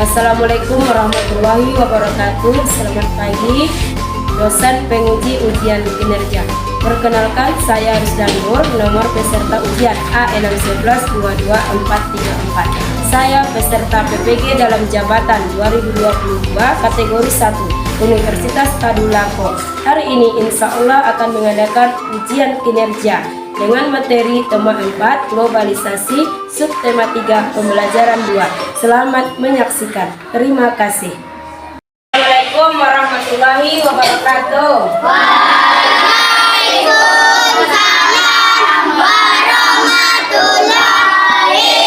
Assalamualaikum warahmatullahi wabarakatuh. Selamat pagi, dosen penguji ujian kinerja. Perkenalkan, saya Rusdan Nur, nomor peserta ujian A611-22434. Saya peserta PPG dalam jabatan 2022 kategori 1 Universitas Tadulako. Hari ini insya Allah akan mengadakan ujian kinerja dengan materi tema 4 globalisasi, subtema 3 pembelajaran 2. Selamat menyaksikan. Terima kasih. Assalamualaikum warahmatullahi wabarakatuh. Waalaikumsalam warahmatullahi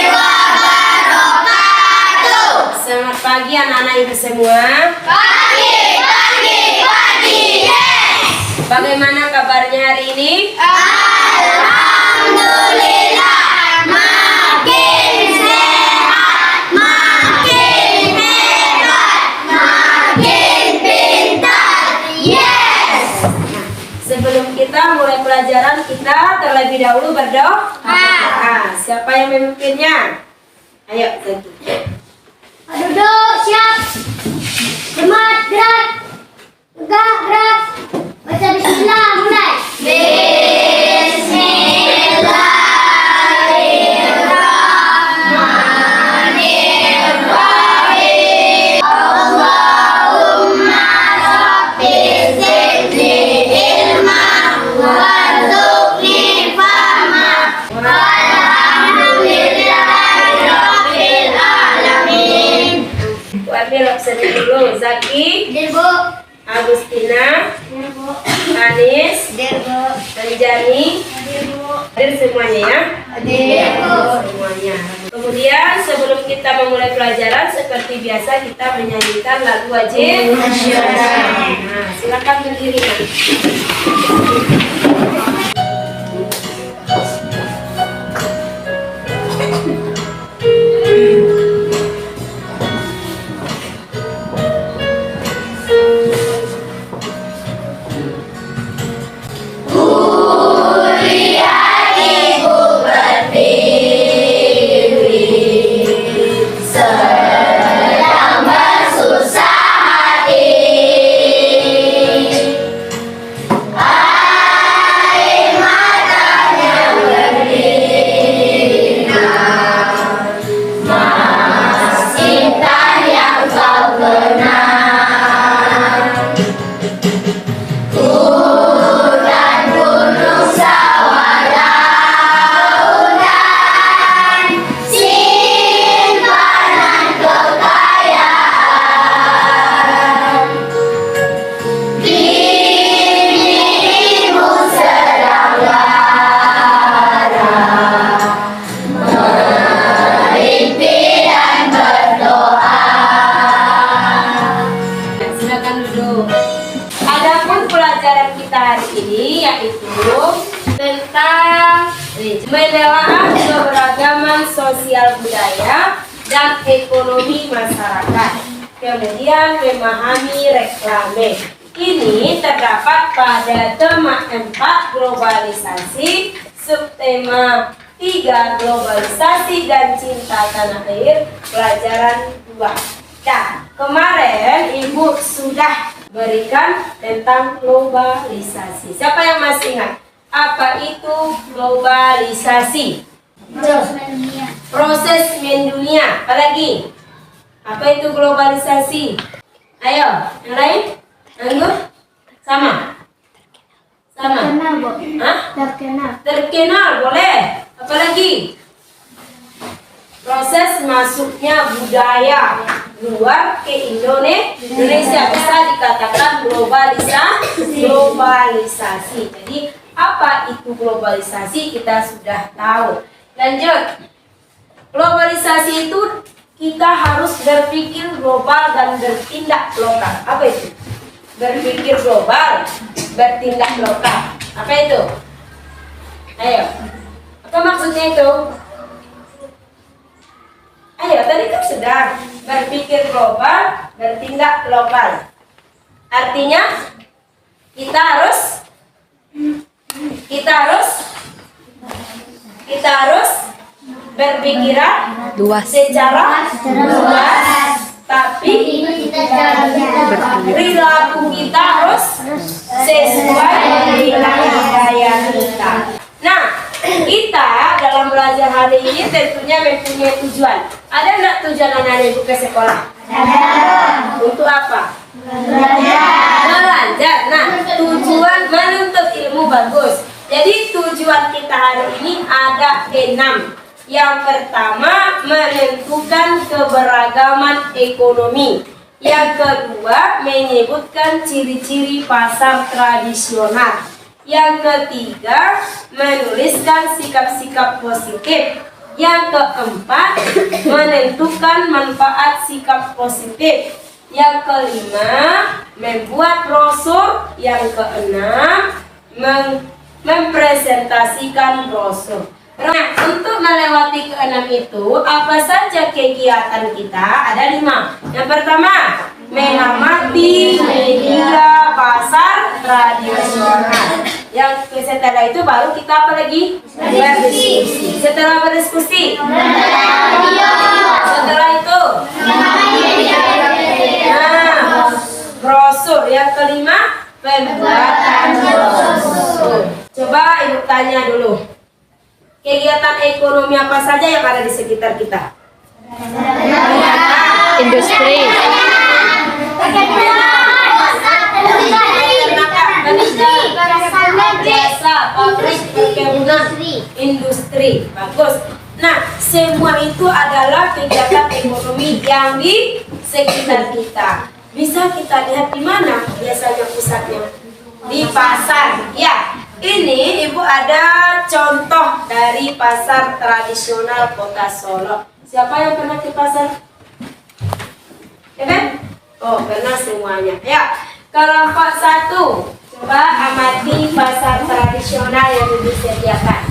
wabarakatuh. Selamat pagi anak-anak ibu semua. Pagi. Yes. Bagaimana kabarnya hari ini? Alhamdulillah, makin sehat, makin hebat, makin pintar. Yes. Sebelum kita mulai pelajaran, kita terlebih dahulu berdoa. Siapa yang memimpinnya? Ayo, Zaki. Duduk, siap. Semangat, gerak. Tegak, gerak. Baca bismillah, mulai. Bismillahirrahmanirrahim. Allahumma rabbi zidni ilma warzuqni fahma. Walhamdulillahi rabbil alamin. Ambil absen dulu. Zaki, Dirbo. Agustina, Dirbo. Anis, Dirbo. Anjani, Dirbo. hadir semuanya ya. Dirbo. Semuanya. Kemudian sebelum kita memulai pelajaran, seperti biasa kita menyanyikan lagu wajib nasional. Nah, silakan berdiri. Adapun pelajaran kita hari ini yaitu tentang penilaian keberagaman sosial budaya dan ekonomi masyarakat. Kemudian memahami reklame. Ini terdapat pada tema 4 globalisasi, subtema 3 globalisasi dan cinta tanah air, pelajaran 2. Nah, kemarin Ibu sudah berikan tentang globalisasi. Siapa yang masih ingat? Apa itu globalisasi? Proses mendunia. Apalagi? Apa itu globalisasi? Ayo, yang lain? Anggur? Sama? Sama? Terkenal, Bu. Hah? Terkenal. Terkenal, boleh. Apalagi? Proses masuknya budaya luar ke Indonesia bisa dikatakan globalisasi. Jadi apa itu globalisasi kita sudah tahu. Lanjut. Globalisasi itu kita harus berpikir global dan bertindak lokal. Apa itu? Berpikir global, bertindak lokal. Apa itu? Ayo. Apa maksudnya itu? Ayo, tadi kan sudah berpikir global, bertindak lokal. Artinya kita harus berpikiran luas secara luas tapi perilaku kita harus sesuai dengan budaya kita. Nah, kita dalam belajar hari ini tentunya mempunyai tujuan. Ada nggak tujuan anak-anak ibu ke sekolah? Ada. Untuk apa? Belajar. Nah, tujuan menuntut ilmu bagus. Jadi tujuan kita hari ini ada 6. Yang pertama, menentukan keberagaman ekonomi. Yang kedua, menyebutkan ciri-ciri pasar tradisional. Yang ketiga, menuliskan sikap-sikap positif. Yang keempat, menentukan manfaat sikap positif. Yang kelima, membuat brosur. Yang keenam, mempresentasikan brosur. Nah, untuk melewati keenam itu, apa saja kegiatan kita? Ada 5. Yang pertama, mengamati media pasar tradisional. Yang setelah itu baru kita apa lagi? Berdiskusi. Setelah berdiskusi, setelah itu, nah, brosur. Yang kelima, pembuatan brosur. Coba ibu tanya dulu. Kegiatan ekonomi apa saja yang ada di sekitar kita? Industri. Jasa, pabrik, perkebunan, industri. Bagus. Nah, semua itu adalah kegiatan ekonomi yang di sekitar kita. Bisa kita lihat di mana biasanya pusatnya? Di pasar. Ya. Ini ibu ada contoh dari pasar tradisional Kota Solo. Siapa yang pernah ke pasar? Ya kan? Oh, pernah semuanya. Ya, kelompok 1. Coba amati pasar tradisional yang disediakan.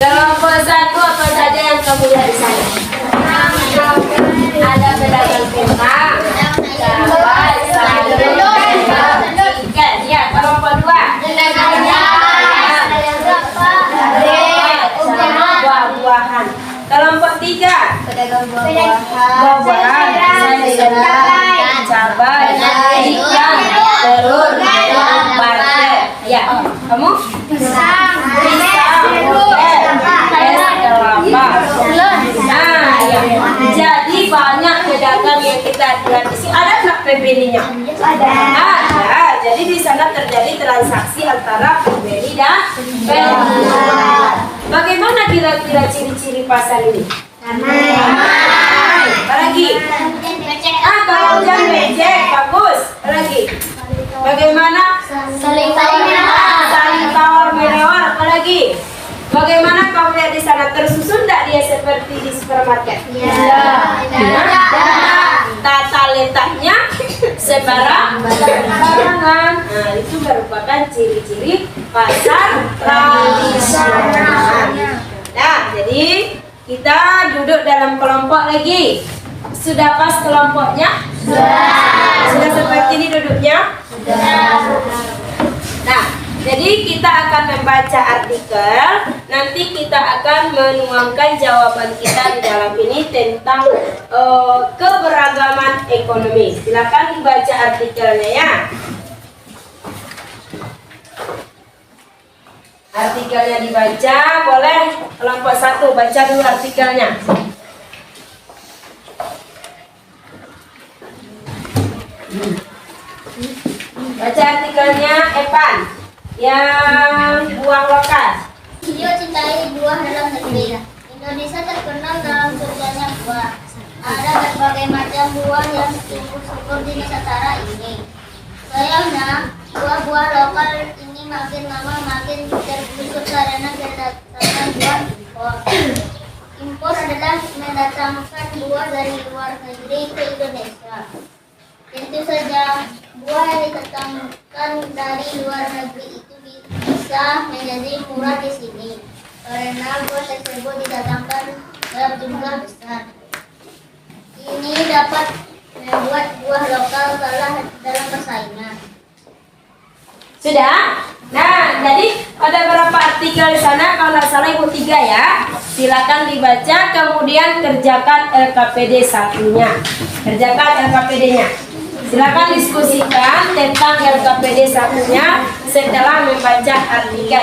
Kelompok 1 apa saja yang kamu lihat di sana? Ada pedagang kentang, cabai, sayur, ikan. Ya, kelompok 2. Buah-buahan. Kelompok 3. Buah-buahan, sayur, cabai, ikan, telur, parfait. Ya, kamu? Pisang, nah, ya. Jadi banyak pedagang yang kita lihat di sini. Ada nggak pembelinya? Ada. Jadi di sana terjadi transaksi antara pembeli dan penjual. Bagaimana kira-kira ciri-ciri pasar ini? Ramai. Apa lagi? Kalau hujan becek, bagus. Apa lagi? Bagaimana? Saling tawar menawar. Apa lagi? Bagaimana kamu lihat di sana, tersusun tidak dia seperti di supermarket? Ya. Tata letaknya sembarangan. Nah, itu merupakan ciri-ciri pasar tradisional. Nah, jadi kita duduk dalam kelompok lagi. Sudah pas kelompoknya? Sudah seperti ini duduknya? Nah, jadi kita akan membaca artikel, nanti kita akan menuangkan jawaban kita di dalam ini tentang keberagaman ekonomi. Silakan dibaca artikelnya ya. Artikelnya dibaca, boleh kelompok 1 baca dulu artikelnya. Baca artikelnya Evan yang buang lokal. Video cintai buah dalam negeri. Indonesia terkenal dalam surganya buah. Ada berbagai macam buah yang tumbuh subur di Nusantara ini. Sayangnya, buah-buah lokal ini makin lama makin tergusur karena kedatangan buah impor. Impor adalah mendatangkan buah dari luar negeri ke Indonesia. Tentu saja, buah yang didatangkan dari luar negeri itu bisa menjadi murah di sini karena buah tersebut didatangkan dalam jumlah besar. Ini dapat membuat buah lokal kalah dalam persaingan. Sudah? Nah, jadi ada berapa artikel di sana? Kalau nggak salah ibu 3 ya. Silakan dibaca, kemudian kerjakan LKPD satunya. Kerjakan LKPD-nya. Silakan diskusikan tentang LKPD satunya setelah membaca artikel.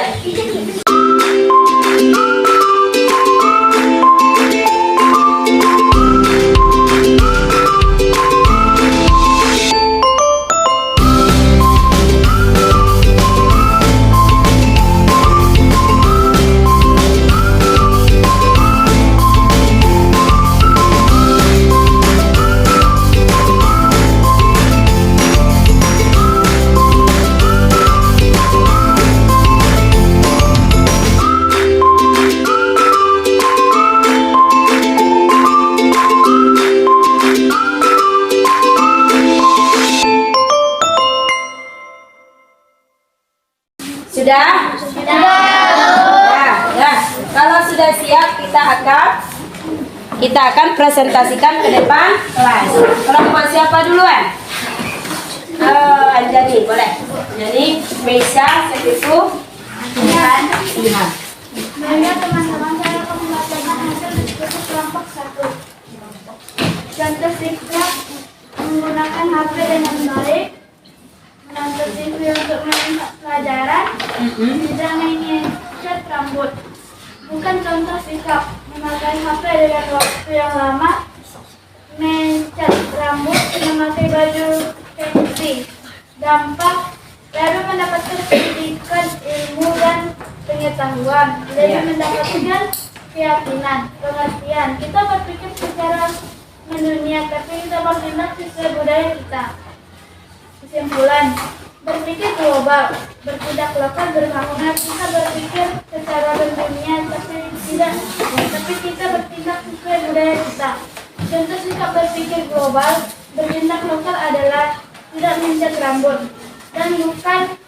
Sudah? Sudah. Ya. Kalau sudah siap kita akan presentasikan ke depan kelas. Kalau mau siapa duluan? Anjani, boleh. Anjani, Meisha, Sepitu, Ilham. Baiklah teman-teman, saya akan membacakan hasil diskusi kelompok 1. Contoh sikap menggunakan HP dengan baik, menonton TV untuk menyimak pelajaran, tidak mengecat rambut. Bukan contoh sikap memakai HP dengan waktu yang lama, mencat rambut, memakai baju fancy. Dampak baru mendapatkan pendidikan, ilmu dan pengetahuan, lebih mendapatkan keyakinan, pengertian. Kita berpikir secara mendunia, tapi kita bertindak sesuai budaya kita. Kesimpulan, berpikir global, bertindak lokal bermakna kita berpikir secara mendunia, tapi kita bertindak sesuai budaya kita. Contoh sikap berpikir global, bertindak lokal adalah tidak mencat rambut, dan bukan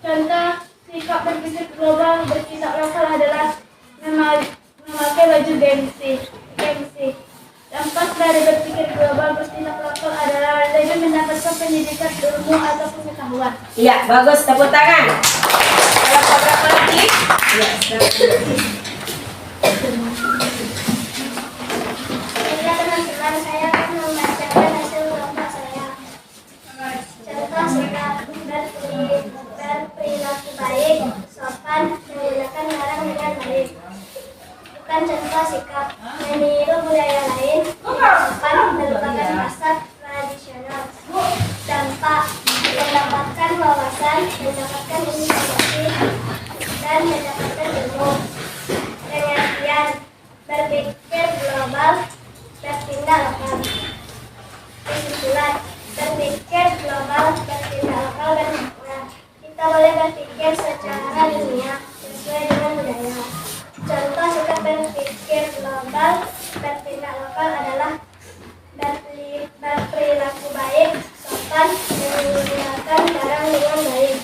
contoh sikap berpikir global bertindak lokal adalah memakai baju gengsi. Dampak dari berpikir global bertindak lokal adalah lebih mendapatkan pendidikan, ilmu atau pengetahuan. Iya, bagus, tepuk tangan. Kalau berapa lagi? Ya, Baiklah teman-teman, saya akan membacakan hasil kelompok saya. Contoh sikap berperilaku baik, sopan, menggunakan barang dengan baik. Bukan contoh sikap meniru budaya lain, sopan, melupakan pasar tradisional. Dampak mendapatkan wawasan, mendapatkan informasi, dan mendapatkan ilmu. Pengertian berpikir global, bertindak lokal. Kesimpulan, berpikir global, bertindak lokal dan makna. Kita boleh berpikir secara dunia sesuai dengan budaya. Contoh sikap berpikir global, bertindak lokal adalah berperilaku baik, sopan, menggunakan barang dengan baik.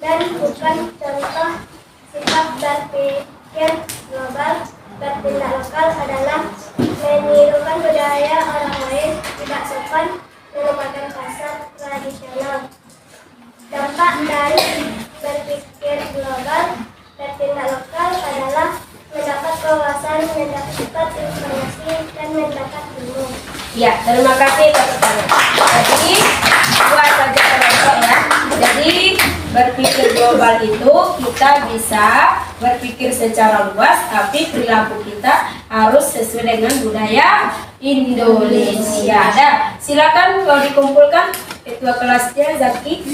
Dan bukan contoh sikap berpikir global, bertindak lokal adalah menirukan budaya orang lain, tidak sopan, melupakan pasar tradisional. Dampak dari berpikir global, bertindak lokal adalah mendapat wawasan, mendapat informasi, dan mendapat ilmu. ya, terima kasih teman-teman. Jadi buat saja kelompok ya. Jadi berpikir global itu kita bisa berpikir secara luas, tapi perilaku kita harus sesuai dengan budaya Indonesia. Nah, silakan kalau dikumpulkan Ketua kelasnya Zaki.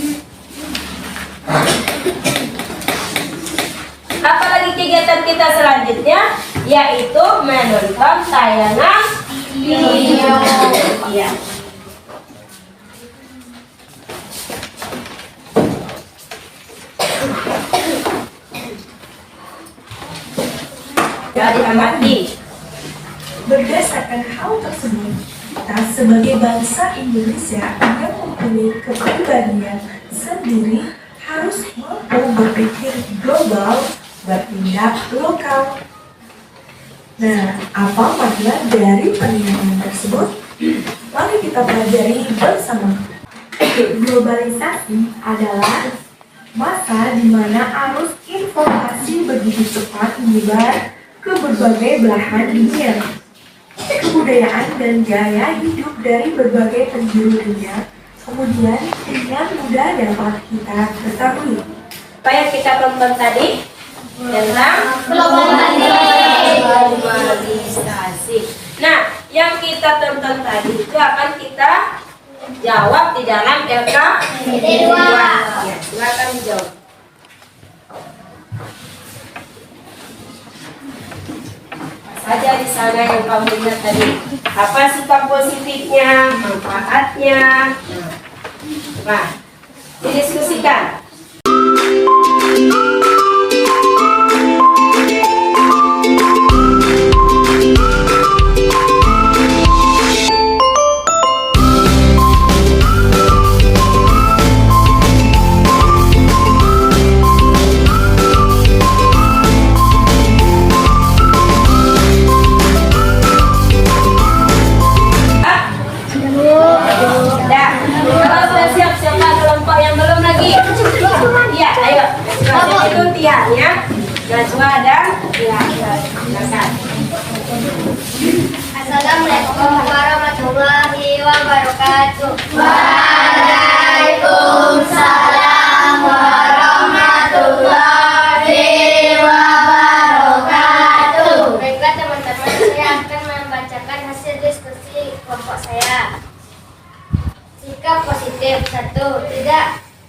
Apalagi kegiatan kita selanjutnya yaitu menonton tayangan video. Iya. Jadi amati. Berdasarkan hal tersebut, kita sebagai bangsa Indonesia yang mempunyai kepribadian sendiri harus mampu berpikir global, bertindak lokal. Nah, apa makna dari penilaian tersebut? Mari kita pelajari bersama. Globalisasi adalah masa di mana arus informasi begitu cepat menyebar ke berbagai belahan dunia. Kebudayaan dan gaya hidup dari berbagai penjuru dunia kemudian dengan mudah dapat kita ketahui. Apa yang kita tonton tadi tentang globalisasi. Nah, yang kita tonton tadi itu akan kita jawab di dalam LKPD 2. Ya, silakan dijawab. Saja di sana yang kamu lihat tadi. Apa sikap positifnya, manfaatnya? Nah, didiskusikan. Najwa dan silakan. Assalamualaikum warahmatullahi wabarakatuh. Waalaikumsalam warahmatullahi wabarakatuh. Baiklah teman-teman, saya akan membacakan hasil diskusi kelompok saya. Sikap positif 1. Tidak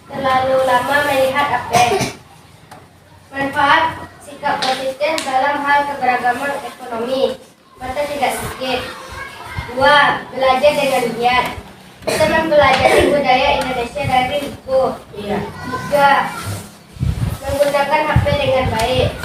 terlalu lama melihat HP. Manfaat sikap positif dalam hal keberagaman ekonomi. Mata tidak sakit. 2. Belajar dengan giat. Kita mempelajari budaya Indonesia dari buku. 3. Menggunakan HP dengan baik.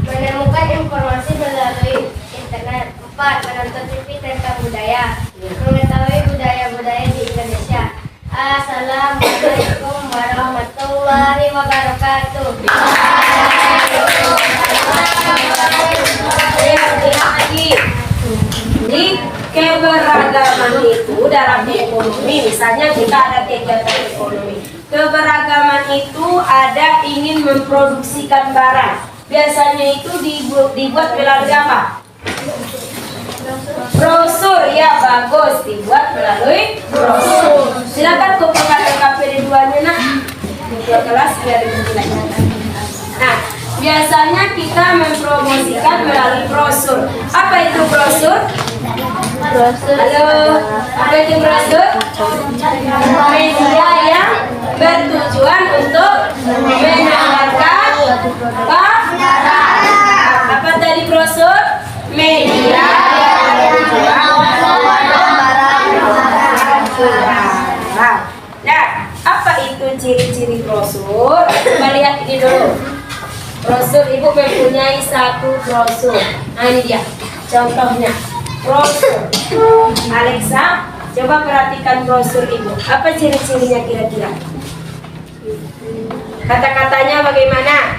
Menemukan informasi melalui internet. 4. Menonton TV tentang budaya. Mengetahui budaya-budaya di Indonesia. Assalamualaikum warahmatullahi wabarakatuh. Di keberagaman itu dalam ekonomi, misalnya kita ada kegiatan ekonomi. Keberagaman itu ada ingin memproduksikan barang. Biasanya itu dibuat melalui apa? Brosur, ya bagus, dibuat melalui brosur. Silakan kumpulkan LKPD 2-nya nak. Ketua kelas biar dimulai. Nah, biasanya kita mempromosikan melalui brosur. Apa itu brosur? Halo, apa itu brosur? Media yang bertujuan untuk menyadarkan apa tadi brosur? Media yang bertujuan Nah, apa itu ciri-ciri brosur? Coba lihat ini dulu. Brosur, ibu mempunyai satu brosur. Nah, ini dia contohnya brosur. Alexa, coba perhatikan brosur ibu. Apa ciri-cirinya kira-kira? Kata-katanya bagaimana?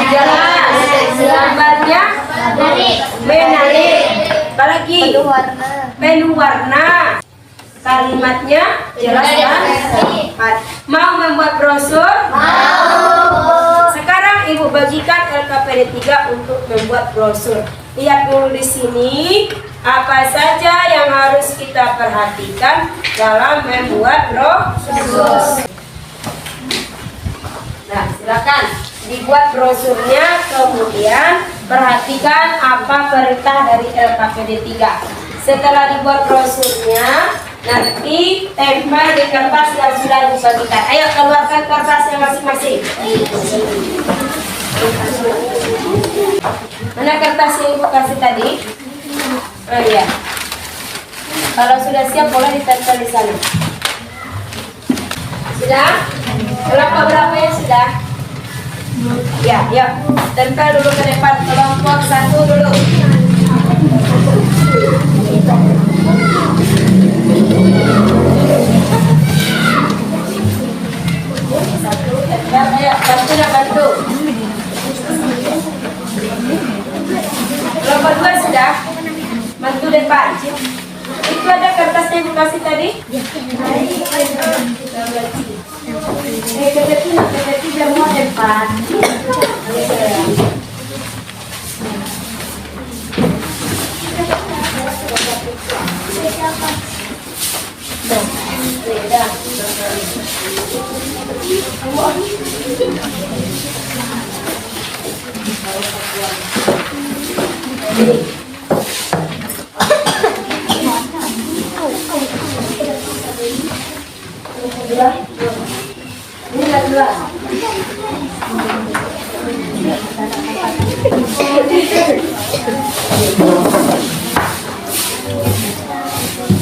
Jelas. Gambarnya menarik. Apalagi? Penuh warna. Kalimatnya jelas dan tepat. Mau membuat brosur? Mau. Sekarang ibu bagikan LKPD 3 untuk membuat brosur. Lihat dulu di sini apa saja yang harus kita perhatikan dalam membuat brosur. Nah, silakan dibuat brosurnya, kemudian perhatikan apa perintah dari LKPD 3. Setelah dibuat brosurnya, nanti tempel di kertas yang sudah dibagikan. Ayo keluarkan kertasnya masing-masing. Mana kertas yang ibu kasih tadi? Oh iya. Kalau sudah siap boleh ditempel di sana. Sudah? Berapa ya sudah? Ya, yuk. Tempel dulu ke depan. Kelompok 1 dulu. Satu, tempel. Ayo, bantu. Kelompok 2 sudah? Bantu depan. Itu ada kertasnya yang dikasih tadi? Kedeti semua depan.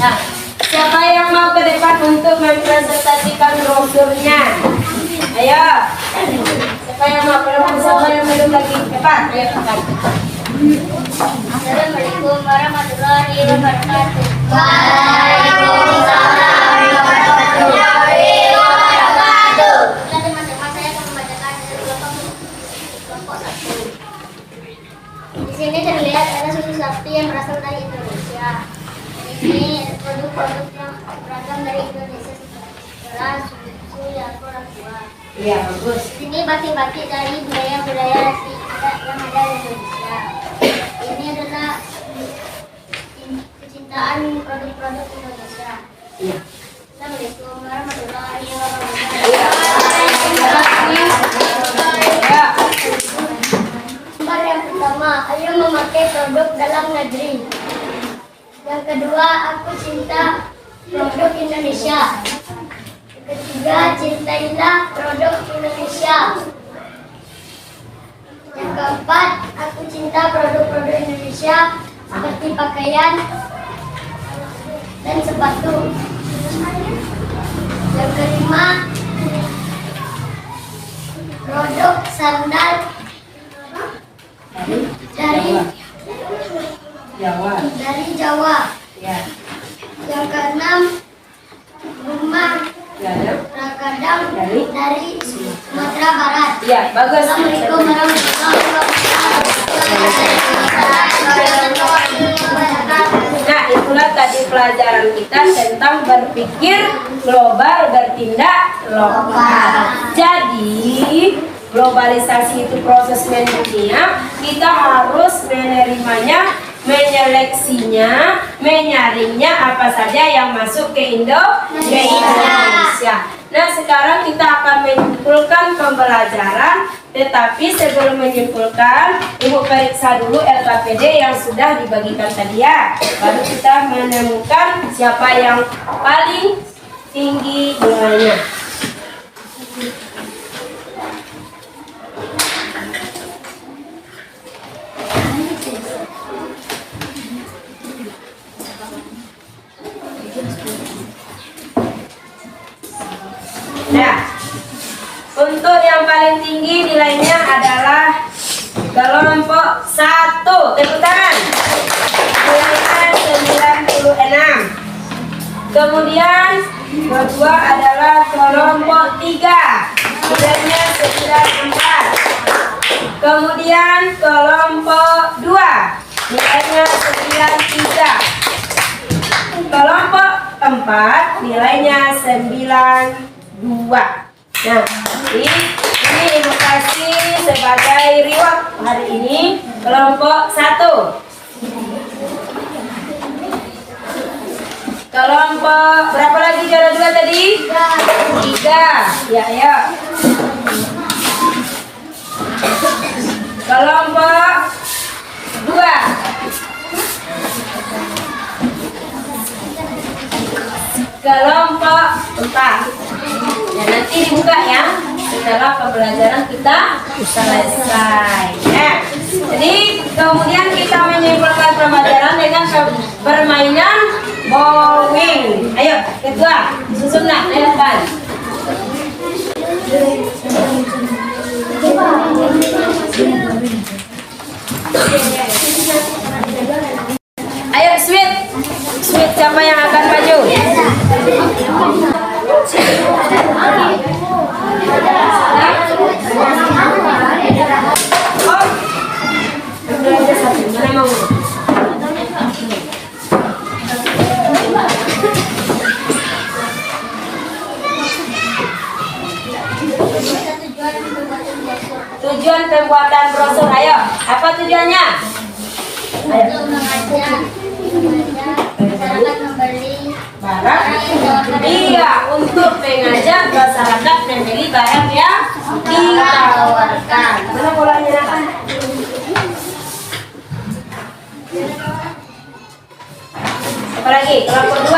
Nah, siapa yang mau ke depan untuk mempresentasikan brosurnya? Ayo. Siapa yang mau? Siapa yang belum lagi? Depan. Ayo depan. Assalamualaikum warahmatullahi wabarakatuh. Teman-teman, saya akan membacakan dari kelompok 1. Di sini terlihat ada susu sapi yang berasal dari Indonesia. Ini produk-produk yang beragam dari Indonesia seperti beras, susu, yakult, dan buah. Iya, bagus. Di sini batik-batik dari budaya-budaya yang ada di Indonesia. Ini adalah kecintaan produk-produk Indonesia. Iya. Assalamualaikum warahmatullahi wabarakatuh. Ya. Gambar yang pertama, ayo memakai produk dalam negeri. Yang kedua, aku cinta produk Indonesia. Yang ketiga, cintailah produk Indonesia. Yang keempat, aku cinta produk-produk Indonesia seperti pakaian dan sepatu. Yang kelima, produk sandal dari Jawa. Ya. Yang keenam, rumah Ya. Rakadang dari Sumatera Barat. Ya, bagus. Assalamualaikum warahmatullahi wabarakatuh. Nah, itulah tadi pelajaran kita tentang berpikir global, bertindak lokal. Jadi, globalisasi itu proses mendunia, kita harus menerimanya, menyeleksinya, menyaringnya apa saja yang masuk ke Indonesia. Nah, sekarang kita akan menyimpulkan pembelajaran, tetapi sebelum menyimpulkan, Ibu periksa dulu LKPD yang sudah dibagikan tadi ya. Baru kita menemukan siapa yang paling tinggi nilainya. Nah, untuk yang paling tinggi nilainya adalah kelompok 1. Tepuk tangan. Nilainya 96. Kemudian kedua adalah kelompok 3. Nilainya 94. Kemudian kelompok 2. Nilainya 93. Kelompok 4 nilainya 92. Nah, ini Ibu kasih sebagai reward hari ini kelompok 1. Kelompok berapa lagi juara 2 tadi? 3. Ya, ya. Kelompok 2. kelompok 4. Dan nanti dibuka ya setelah pembelajaran kita selesai ya. Jadi kemudian kita menyimpulkan pembelajaran dengan permainan bowling. Ayo kedua susun nak depan. Ayo sweet siapa yang akan maju? Oh, belajar satu. Mana mau? Tujuan pembuatan brosur, ayo. Apa tujuannya? Ayo. Barang. Iya, untuk mengajak masyarakat membeli barang yang ditawarkan. Mana bolanya nak? Apa lagi? Kelompok 2.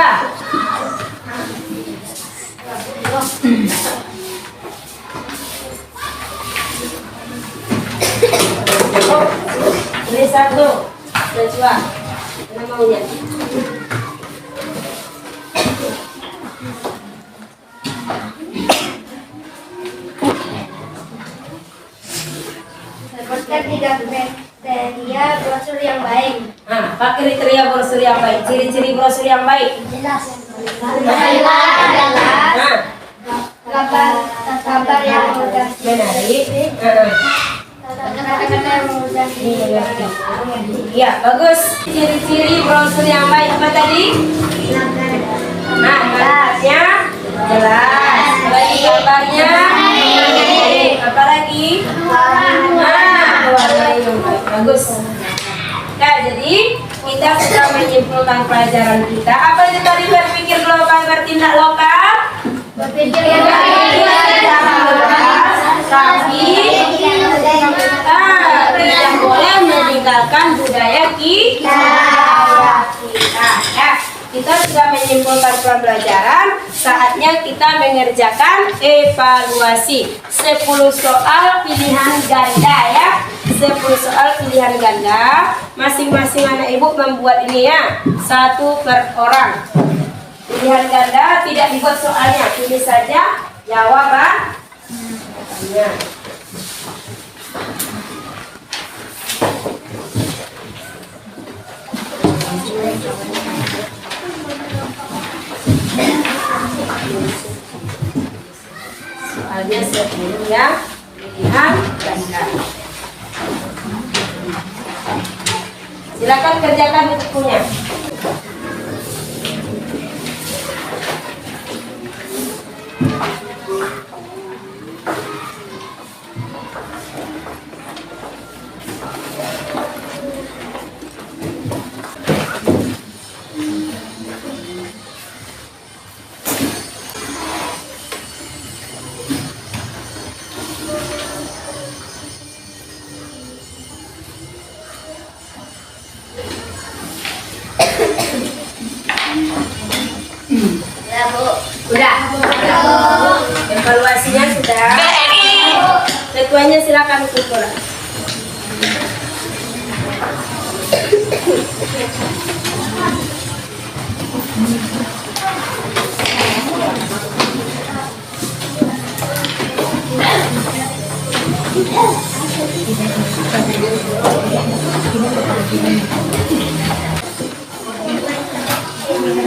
Oh, ini satu, dan dua. Mana maunya? Sebutkan 3 kriteria brosur yang baik. Apa kriteria brosur yang baik? Ciri-ciri brosur yang baik. Jelas. Adalah kabar yang mudah Menarik. kata-kata yang mudah dimengerti. Ya, bagus. Ciri-ciri brosur yang baik apa tadi? Kabarnya jelas. Apalagi kabarnya menarik. Apalagi warna yang baik. Bagus. Nah, jadi kita sudah menyimpulkan pelajaran kita. Apa itu tadi berpikir global, bertindak lokal? Berpikir Tapi tidak boleh meninggalkan budaya kita. Ya, kita sudah menyimpulkan pembelajaran. Saatnya kita mengerjakan evaluasi 10 soal pilihan ganda ya. 10 soal pilihan ganda. Masing-masing anak ibu membuat ini ya, 1 per orang. Pilihan ganda tidak dibuat soalnya, tulis saja jawabannya. Soalnya 10 ya, pilihan ganda. Silakan kerjakan bukunya. Ya, Bu. Udah. Evaluasinya sudah. Ketuanya silakan kumpul.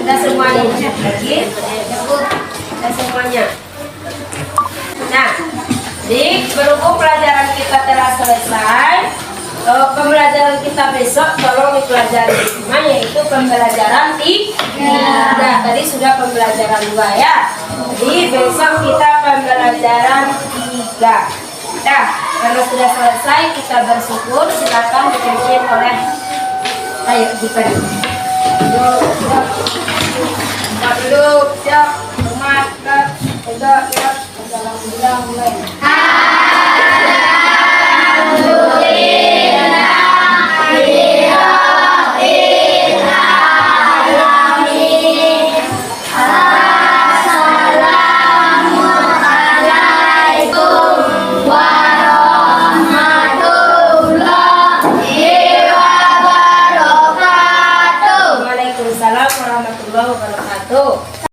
Udah semuanya lagi. Udah semuanya. Nah, jadi berhubung pelajaran kita telah selesai, pembelajaran kita besok tolong dipelajari semua, yaitu pembelajaran 3. Nah, tadi sudah pembelajaran 2 ya. Jadi besok kita pembelajaran 3. Nah, karena sudah selesai kita bersyukur, silakan dipimpin oleh ayo Jipen. Duduk, siap, umat, tegak, alhamdulillah mulai.